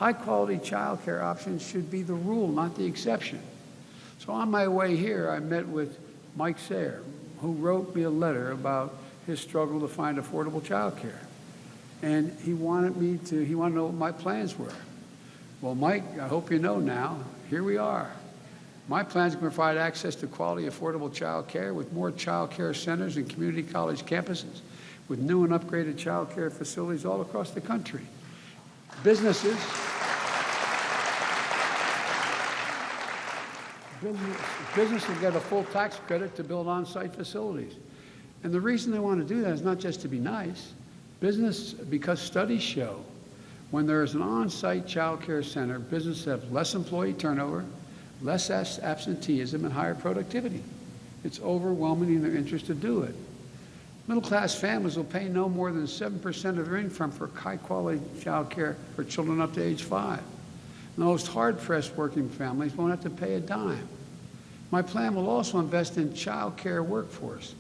High-quality child care options should be the rule, not the exception. So on my way here, I met with Mike Sayre, who wrote me a letter about his struggle to find affordable child care. And he wanted to know what my plans were. Well, Mike, I hope you know now, here we are. My plans to provide access to quality, affordable child care with more child care centers and community college campuses, with new and upgraded child care facilities all across the country. Businesses will get a full tax credit to build on-site facilities. And the reason they want to do that is not just to be nice. Because studies show when there is an on-site child care center, businesses have less employee turnover, less absenteeism, and higher productivity. It's overwhelmingly in their interest to do it. Middle-class families will pay no more than 7% of their income for high-quality child care for children up to age 5. And those hard-pressed working families won't have to pay a dime. My plan will also invest in child care workforce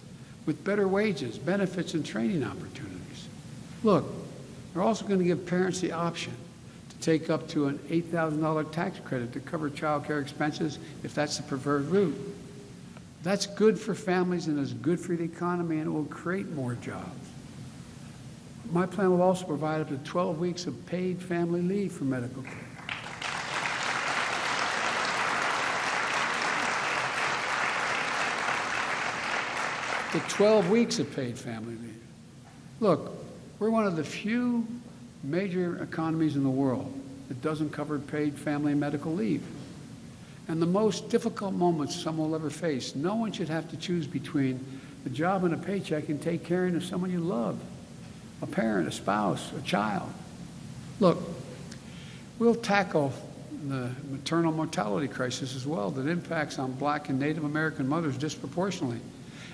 with better wages, benefits, and training opportunities. Look, they're also going to give parents the option to take up to an $8,000 tax credit to cover child care expenses if that's the preferred route. That's good for families and is good for the economy, and it will create more jobs. My plan will also provide up to 12 weeks of paid family leave for medical care. The 12 weeks of paid family leave. Look, we're one of the few major economies in the world that doesn't cover paid family and medical leave. And the most difficult moments someone will ever face, no one should have to choose between a job and a paycheck and take care of someone you love, a parent, a spouse, a child. Look, we'll tackle the maternal mortality crisis as well that impacts on Black and Native American mothers disproportionately.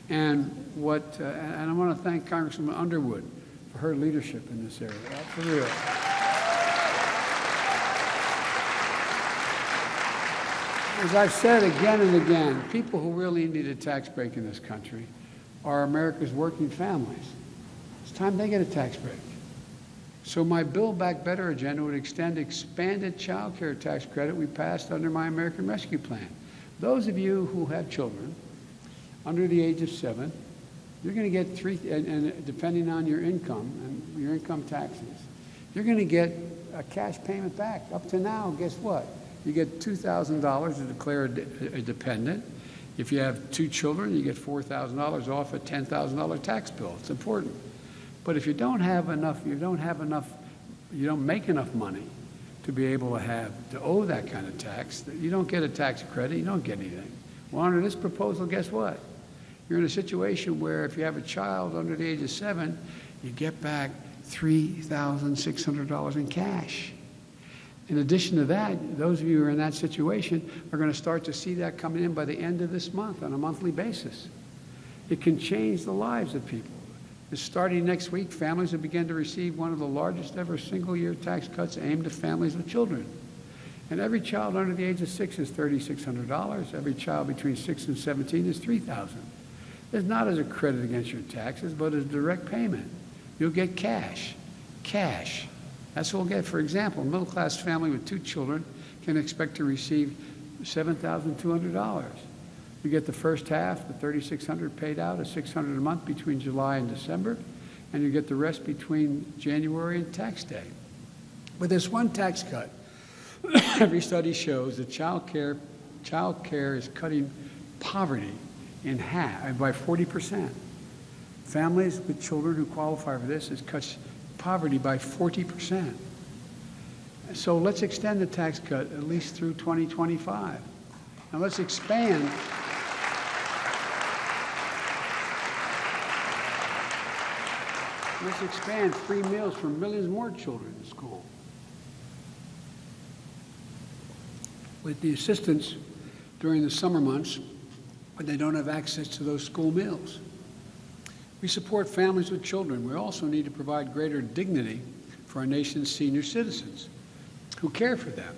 And I want to thank Congresswoman Underwood for her leadership in this area. For real. As I've said again and again, people who really need a tax break in this country are America's working families. It's time they get a tax break. So my Build Back Better agenda would extend expanded child care tax credit we passed under my American Rescue Plan. Those of you who have children under the age of 7, you're going to get and depending on your income and your income taxes, you're going to get a cash payment back. Up to now, guess what? You get $2,000 to declare a dependent. If you have 2 children, you get $4,000 off a $10,000 tax bill. It's important. But if you don't make enough money to be able to owe that kind of tax, you don't get a tax credit, you don't get anything. Well, under this proposal, guess what? You're in a situation where if you have a child under the age of 7, you get back $3,600 in cash. In addition to that, those of you who are in that situation are going to start to see that coming in by the end of this month on a monthly basis. It can change the lives of people. Starting next week, families will begin to receive one of the largest ever single-year tax cuts aimed at families with children. And every child under the age of 6 is $3,600. Every child between 6 and 17 is $3,000. It's not as a credit against your taxes, but as a direct payment. You'll get cash. Cash. That's what we'll get. For example, a middle-class family with 2 children can expect to receive $7,200. You get the first half, the $3,600 paid out, at $600 a month between July and December, and you get the rest between January and tax day. With this one tax cut, every study shows that child care is cutting poverty in half, by 40%. Families with children who qualify for this has cut poverty by 40%. So let's extend the tax cut at least through 2025. Now let's expand free meals for millions more children in school. With the assistance during the summer months when they don't have access to those school meals. We support families with children. We also need to provide greater dignity for our nation's senior citizens who care for them.